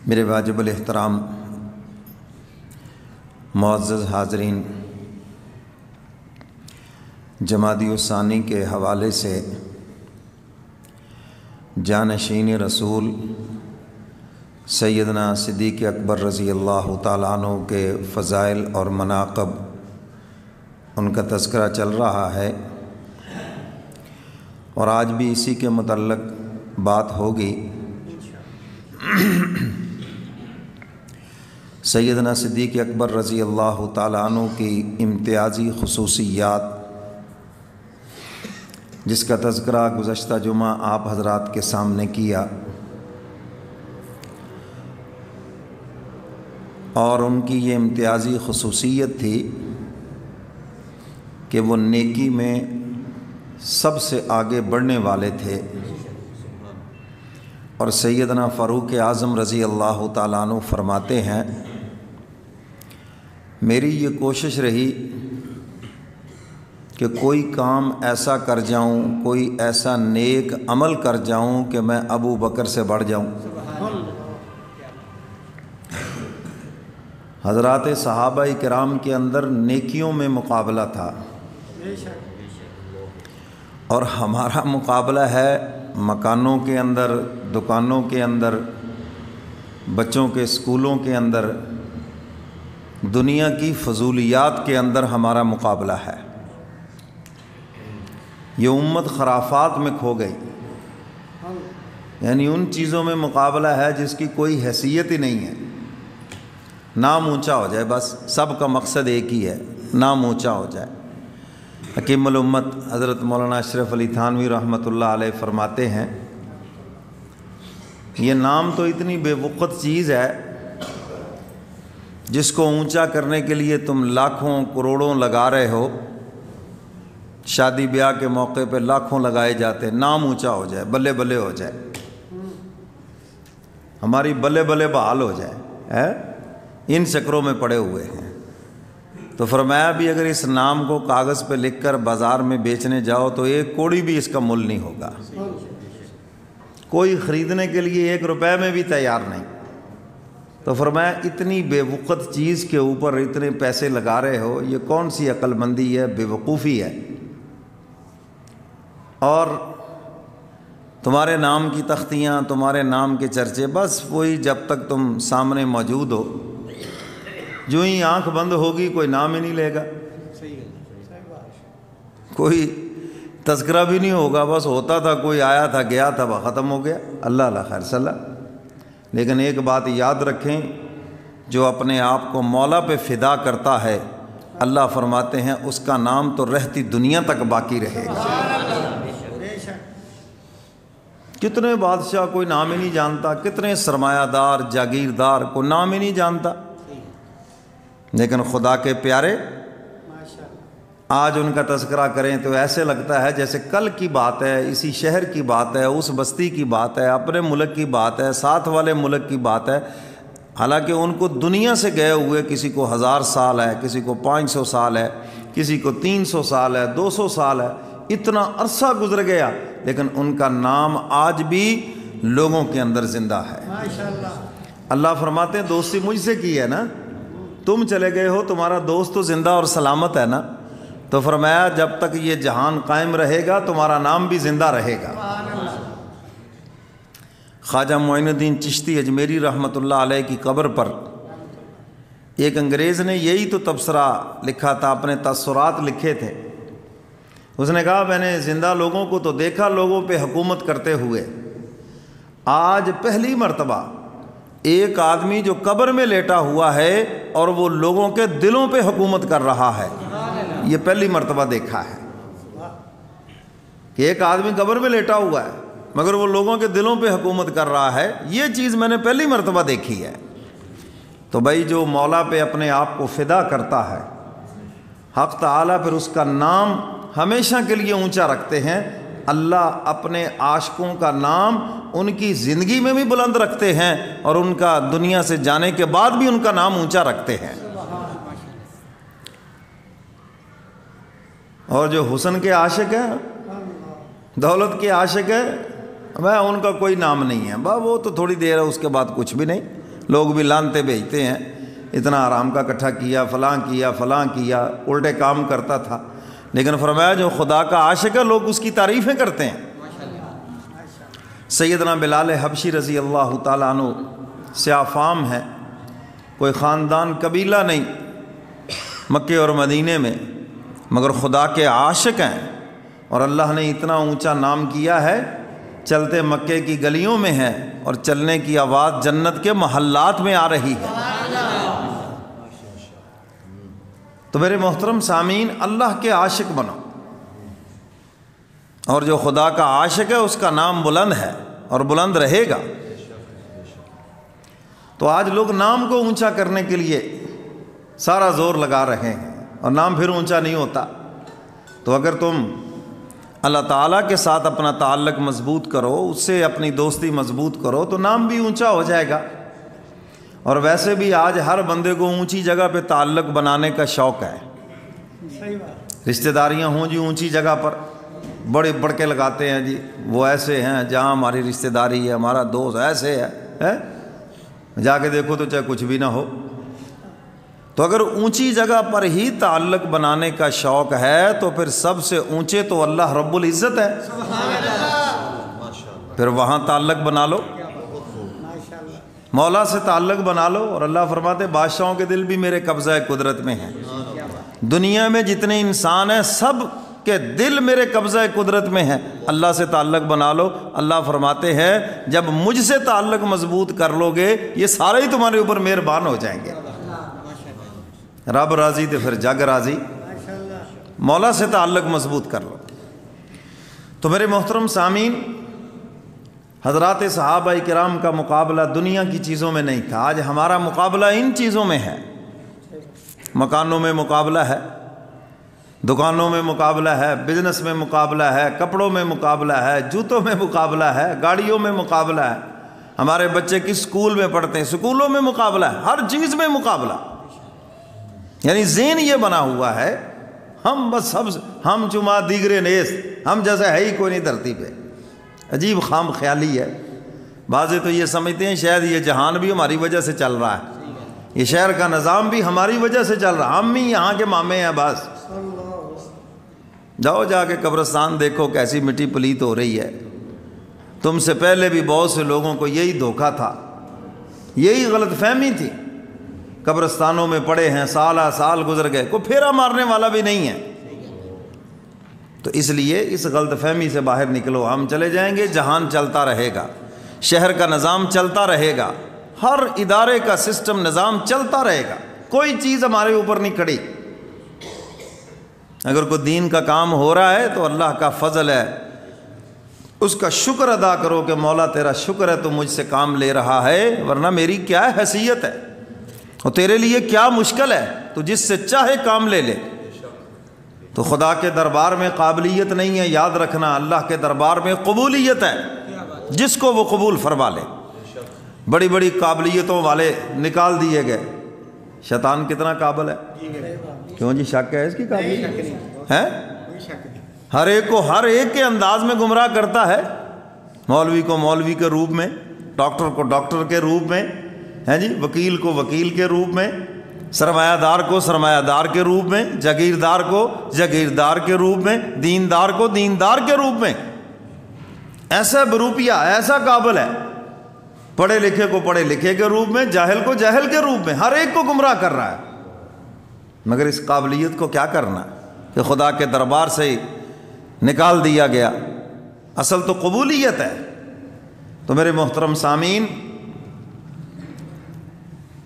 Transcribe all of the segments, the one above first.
میرے واجب الاحترام معزز حاضرین، جمادی الثانی کے حوالے سے جانشین رسول سیدنا صدیق اکبر رضی اللہ تعالیٰ عنہ کے فضائل اور مناقب ان کا تذکرہ چل رہا ہے، اور آج بھی اسی کے متعلق بات ہوگی۔ سیدنا صدیق اکبر رضی اللہ تعالیٰ عنہ کی امتیازی خصوصیات، جس کا تذکرہ گزشتہ جمعہ آپ حضرات کے سامنے کیا، اور ان کی یہ امتیازی خصوصیت تھی کہ وہ نیکی میں سب سے آگے بڑھنے والے تھے، اور سیدنا فاروق اعظم رضی اللہ تعالیٰ عنہ فرماتے ہیں، میری یہ کوشش رہی کہ کوئی کام ایسا کر جاؤں، کوئی ایسا نیک عمل کر جاؤں کہ میں ابو بکر سے بڑھ جاؤں۔ حضرات صحابہ کرام کے اندر نیکیوں میں مقابلہ تھا، اور ہمارا مقابلہ ہے مکانوں کے اندر، دکانوں کے اندر، بچوں کے اسکولوں کے اندر، دنیا کی فضولیات کے اندر ہمارا مقابلہ ہے۔ یہ امت خرافات میں کھو گئی، یعنی ان چیزوں میں مقابلہ ہے جس کی کوئی حیثیت ہی نہیں ہے، نام اونچا ہو جائے، بس سب کا مقصد ایک ہی ہے، نام اونچا ہو جائے۔ حکیم الامت حضرت مولانا اشرف علی تھانوی رحمۃ اللہ علیہ فرماتے ہیں، یہ نام تو اتنی بے وقت چیز ہے جس کو اونچا کرنے کے لیے تم لاکھوں کروڑوں لگا رہے ہو، شادی بیاہ کے موقع پہ لاکھوں لگائے جاتے، نام اونچا ہو جائے، بلے بلے ہو جائے، ہماری بلے بلے بحال ہو جائے، ان چکروں میں پڑے ہوئے ہیں۔ تو فرمایا بھی اگر اس نام کو کاغذ پہ لکھ کر بازار میں بیچنے جاؤ تو ایک کوڑی بھی اس کا مول نہیں ہوگا، کوئی خریدنے کے لیے 1 روپے میں بھی تیار نہیں۔ تو فرمایا اتنی بے وقت چیز کے اوپر اتنے پیسے لگا رہے ہو، یہ کون سی عقل مندی ہے، بے وقوفی ہے۔ اور تمہارے نام کی تختیاں، تمہارے نام کے چرچے، بس وہی جب تک تم سامنے موجود ہو، جو ہی آنکھ بند ہوگی کوئی نام ہی نہیں لے گا، کوئی تذکرہ بھی نہیں ہوگا، بس ہوتا تھا، کوئی آیا تھا گیا تھا، وہ ختم ہو گیا، اللہ اللہ خیر صلی اللہ۔ لیکن ایک بات یاد رکھیں، جو اپنے آپ کو مولا پہ فدا کرتا ہے، اللہ فرماتے ہیں اس کا نام تو رہتی دنیا تک باقی رہے گا۔ کتنے بادشاہ کوئی نام ہی نہیں جانتا، کتنے سرمایہ دار جاگیردار کوئی نام ہی نہیں جانتا، لیکن خدا کے پیارے آج ان کا تذکرہ کریں تو ایسے لگتا ہے جیسے کل کی بات ہے، اسی شہر کی بات ہے، اس بستی کی بات ہے، اپنے ملک کی بات ہے، ساتھ والے ملک کی بات ہے، حالانکہ ان کو دنیا سے گئے ہوئے کسی کو 1000 سال ہے، کسی کو 500 سال ہے، کسی کو 300 سال ہے، 200 سال ہے، اتنا عرصہ گزر گیا، لیکن ان کا نام آج بھی لوگوں کے اندر زندہ ہے۔ اللہ فرماتے ہیں دوستی مجھ سے کی ہے نا، تم چلے گئے ہو، تمہارا دوست تو زندہ اور سلامت ہے نا، تو فرمایا جب تک یہ جہان قائم رہے گا تمہارا نام بھی زندہ رہے گا۔ خواجہ معین الدین چشتی اجمیری رحمۃ اللہ علیہ کی قبر پر ایک انگریز نے یہی تو تبصرہ لکھا تھا، اپنے تاثرات لکھے تھے۔ اس نے کہا میں نے زندہ لوگوں کو تو دیکھا لوگوں پہ حکومت کرتے ہوئے، آج پہلی مرتبہ ایک آدمی جو قبر میں لیٹا ہوا ہے اور وہ لوگوں کے دلوں پہ حکومت کر رہا ہے، یہ پہلی مرتبہ دیکھا ہے کہ ایک آدمی قبر میں لیٹا ہوا ہے مگر وہ لوگوں کے دلوں پہ حکومت کر رہا ہے، یہ چیز میں نے پہلی مرتبہ دیکھی ہے۔ تو بھائی جو مولا پہ اپنے آپ کو فدا کرتا ہے، حق تعالیٰ پھر اس کا نام ہمیشہ کے لیے اونچا رکھتے ہیں۔ اللہ اپنے عاشقوں کا نام ان کی زندگی میں بھی بلند رکھتے ہیں، اور ان کا دنیا سے جانے کے بعد بھی ان کا نام اونچا رکھتے ہیں۔ اور جو حسن کے عاشق ہیں، دولت کے عاشق ہیں، میں ان کا کوئی نام نہیں ہے، وہ تو تھوڑی دیر ہے، اس کے بعد کچھ بھی نہیں، لوگ بھی لانتے بھیجتے ہیں، اتنا حرام کا اکٹھا کیا، فلاں کیا، فلاں کیا، الٹے کام کرتا تھا. لیکن فرمایا جو خدا کا عاشق ہے لوگ اس کی تعریفیں کرتے ہیں. سیدنا بلال حبشی رضی اللہ تعالیٰ عنہ سیاہ فام ہے، کوئی خاندان قبیلہ نہیں مکے اور مدینے میں، مگر خدا کے عاشق ہیں، اور اللہ نے اتنا اونچا نام کیا ہے، چلتے مکے کی گلیوں میں ہے اور چلنے کی آواز جنت کے محلات میں آ رہی ہے. تو میرے محترم سامعین، اللہ کے عاشق بنو، اور جو خدا کا عاشق ہے اس کا نام بلند ہے اور بلند رہے گا. تو آج لوگ نام کو اونچا کرنے کے لیے سارا زور لگا رہے ہیں، اور نام پھر اونچا نہیں ہوتا. تو اگر تم اللہ تعالیٰ کے ساتھ اپنا تعلق مضبوط کرو، اس سے اپنی دوستی مضبوط کرو، تو نام بھی اونچا ہو جائے گا. اور ویسے بھی آج ہر بندے کو اونچی جگہ پہ تعلق بنانے کا شوق ہے. رشتہ داریاں ہوں جی اونچی جگہ پر، بڑے بڑھ کے لگاتے ہیں جی، وہ ایسے ہیں جہاں ہماری رشتہ داری ہے، ہمارا دوست ایسے ہے، جا کے دیکھو تو چاہے کچھ بھی نہ ہو. تو اگر اونچی جگہ پر ہی تعلق بنانے کا شوق ہے تو پھر سب سے اونچے تو اللہ رب العزت ہے، پھر وہاں تعلق بنا لو، مولا سے تعلق بنا لو. اور اللہ فرماتے بادشاہوں کے دل بھی میرے قبضہ قدرت میں ہیں. دنیا میں جتنے انسان ہیں سب کے دل میرے قبضہ قدرت میں ہیں. اللہ سے تعلق بنا لو. اللہ فرماتے ہیں جب مجھ سے تعلق مضبوط کر لو گے یہ سارے ہی تمہارے اوپر مہربان ہو جائیں گے. رب راضی تو پھر جگ راضی. مولا سے تعلق مضبوط کر لو. تو میرے محترم سامعین، حضرات صحابہ کرام کا مقابلہ دنیا کی چیزوں میں نہیں تھا. آج ہمارا مقابلہ ان چیزوں میں ہے. مکانوں میں مقابلہ ہے، دکانوں میں مقابلہ ہے، بزنس میں مقابلہ ہے، کپڑوں میں مقابلہ ہے، جوتوں میں مقابلہ ہے، گاڑیوں میں مقابلہ ہے. ہمارے بچے کس اسکول میں پڑھتے ہیں، اسکولوں میں مقابلہ ہے، ہر چیز میں مقابلہ. یعنی ذہن یہ بنا ہوا ہے ہم بس ہم چما دیگرے نیس، ہم جیسا ہے ہی کوئی نہیں دھرتی پہ. عجیب خام خیالی ہے. بعضے تو یہ سمجھتے ہیں شاید یہ جہان بھی ہماری وجہ سے چل رہا ہے، یہ شہر کا نظام بھی ہماری وجہ سے چل رہا ہے، ہم ہی یہاں کے مامے ہیں بس. جاؤ جا کے قبرستان دیکھو کیسی مٹی پلیت ہو رہی ہے. تم سے پہلے بھی بہت سے لوگوں کو یہی دھوکہ تھا، یہی غلط فہمی تھی. قبرستانوں میں پڑے ہیں، سالہ سال گزر گئے، کوئی پھیرا مارنے والا بھی نہیں ہے. تو اس لیے اس غلط فہمی سے باہر نکلو. ہم چلے جائیں گے، جہان چلتا رہے گا، شہر کا نظام چلتا رہے گا، ہر ادارے کا سسٹم نظام چلتا رہے گا، کوئی چیز ہمارے اوپر نہیں کھڑی. اگر کوئی دین کا کام ہو رہا ہے تو اللہ کا فضل ہے، اس کا شکر ادا کرو کہ مولا تیرا شکر ہے تو مجھ سے کام لے رہا ہے، ورنہ میری کیا حیثیت ہے اور تیرے لیے کیا مشکل ہے، تو جس سے چاہے کام لے لے. تو خدا کے دربار میں قابلیت نہیں ہے، یاد رکھنا اللہ کے دربار میں قبولیت ہے، جس کو وہ قبول فرما لے. بڑی بڑی قابلیتوں والے نکال دیے گئے. شیطان کتنا قابل ہے، کیوں جی شک ہے اس کی قابلیت ہے؟ ہر ایک کو ہر ایک کے انداز میں گمراہ کرتا ہے. مولوی کو مولوی کے روپ میں، ڈاکٹر کو ڈاکٹر کے روپ میں، ہے جی، وکیل کو وکیل کے روپ میں، سرمایہ دار کو سرمایہ دار کے روپ میں، جاگیردار کو جاگیردار کے روپ میں، دیندار کو دیندار کے روپ میں. ایسا بروپیہ، ایسا قابل ہے. پڑھے لکھے کو پڑھے لکھے کے روپ میں، جاہل کو جاہل کے روپ میں، ہر ایک کو گمراہ کر رہا ہے. مگر اس قابلیت کو کیا کرنا کہ خدا کے دربار سے ہی نکال دیا گیا. اصل تو قبولیت ہے. تو میرے محترم سامعین،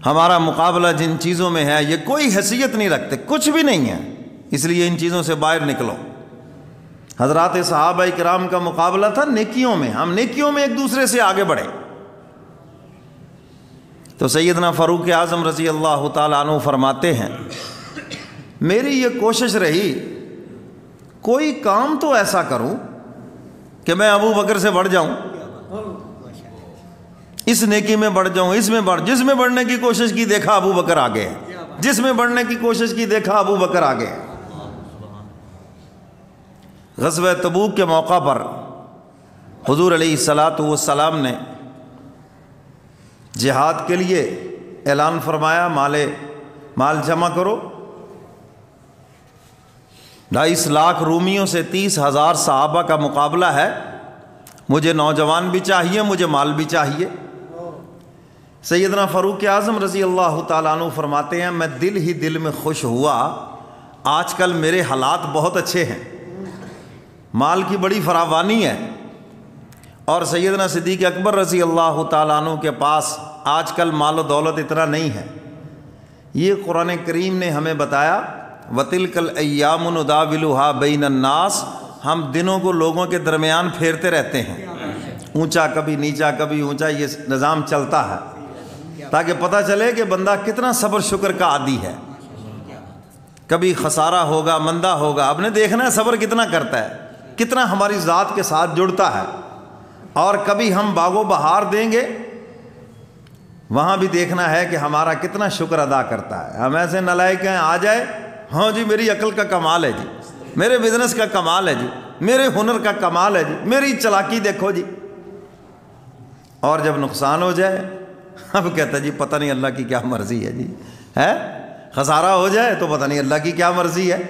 ہمارا مقابلہ جن چیزوں میں ہے یہ کوئی حیثیت نہیں رکھتے، کچھ بھی نہیں ہے. اس لیے ان چیزوں سے باہر نکلو. حضرات صحابہ کرام کا مقابلہ تھا نیکیوں میں، ہم نیکیوں میں ایک دوسرے سے آگے بڑھے. تو سیدنا فاروق اعظم رضی اللہ تعالیٰ عنہ فرماتے ہیں میری یہ کوشش رہی کوئی کام تو ایسا کروں کہ میں ابو بکر سے بڑھ جاؤں، اس نیکی میں بڑھ جاؤں، اس میں بڑھ، جس میں بڑھنے کی کوشش کی دیکھا ابو بکر آگے ہے، جس میں بڑھنے کی کوشش کی دیکھا ابو بکر آگے ہے. غزوہ تبوک کے موقع پر حضور علیہ الصلاۃ والسلام نے جہاد کے لیے اعلان فرمایا مال جمع کرو. 2.5 لاکھ رومیوں سے 30,000 صحابہ کا مقابلہ ہے. مجھے نوجوان بھی چاہیے، مجھے مال بھی چاہیے. سیدنا فاروق اعظم رضی اللہ تعالیٰ عنہ فرماتے ہیں میں دل ہی دل میں خوش ہوا، آج کل میرے حالات بہت اچھے ہیں، مال کی بڑی فراوانی ہے. اور سیدنا صدیق اکبر رضی اللہ تعالیٰ عنہ کے پاس آج کل مال و دولت اتنا نہیں ہے. یہ قرآن کریم نے ہمیں بتایا وَتِلْكَ الْأَيَّامُ نُدَاوِلُهَا بَيْنَ النَّاسِ، ہم دنوں کو لوگوں کے درمیان پھیرتے رہتے ہیں، اونچا کبھی نیچا کبھی اونچا، یہ نظام چلتا ہے تاکہ پتہ چلے کہ بندہ کتنا صبر شکر کا عادی ہے. کبھی خسارہ ہوگا، مندہ ہوگا، اب نے دیکھنا ہے صبر کتنا کرتا ہے، کتنا ہماری ذات کے ساتھ جڑتا ہے. اور کبھی ہم باغ و بہار دیں گے، وہاں بھی دیکھنا ہے کہ ہمارا کتنا شکر ادا کرتا ہے. ہم ایسے نالائق ہیں، آ جائے ہاں جی میری عقل کا کمال ہے جی، میرے بزنس کا کمال ہے جی، میرے ہنر کا کمال ہے جی، میری چلاکی دیکھو جی. اور جب نقصان ہو جائے اب کہتا ہے جی پتہ نہیں اللہ کی کیا مرضی ہے جی، ہے خسارہ ہو جائے تو پتہ نہیں اللہ کی کیا مرضی ہے.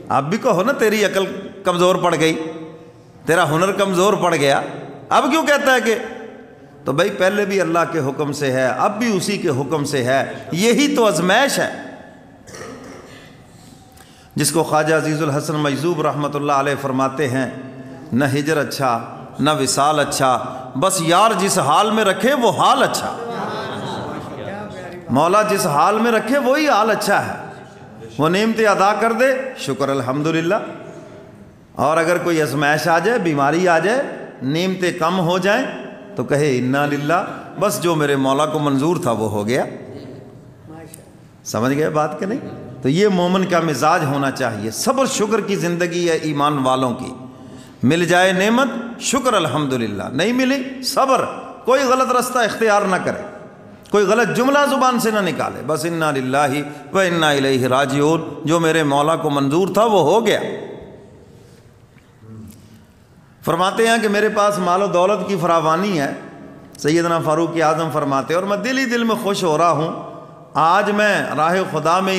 آپ بھی کہو نا تیری عقل کمزور پڑ گئی، تیرا ہنر کمزور پڑ گیا، اب کیوں کہتا ہے کہ تو بھائی پہلے بھی اللہ کے حکم سے ہے، اب بھی اسی کے حکم سے ہے. یہی تو آزمائش ہے جس کو خواجہ عزیز الحسن مجذوب رحمۃ اللہ علیہ فرماتے ہیں نہ ہجر اچھا نہ وصال اچھا، بس یار جس حال میں رکھے وہ حال اچھا. مولا جس حال میں رکھے وہی حال اچھا ہے. وہ نعمتیں ادا کر دے شکر الحمدللہ، اور اگر کوئی آزمائش آ جائے، بیماری آ جائے، نعمتیں کم ہو جائیں تو کہے انا للہ، بس جو میرے مولا کو منظور تھا وہ ہو گیا. سمجھ گئے بات کہ نہیں؟ تو یہ مومن کا مزاج ہونا چاہیے. صبر شکر کی زندگی ہے ایمان والوں کی. مل جائے نعمت شکر الحمدللہ، نہیں ملی صبر، کوئی غلط رستہ اختیار نہ کرے، کوئی غلط جملہ زبان سے نہ نکالے، بس انا للہ و انا الیہ راجعون، جو میرے مولا کو منظور تھا وہ ہو گیا. فرماتے ہیں کہ میرے پاس مال و دولت کی فراوانی ہے. سیدنا فاروق اعظم فرماتے ہیں اور میں دل ہی دل میں خوش ہو رہا ہوں، آج میں راہ خدا میں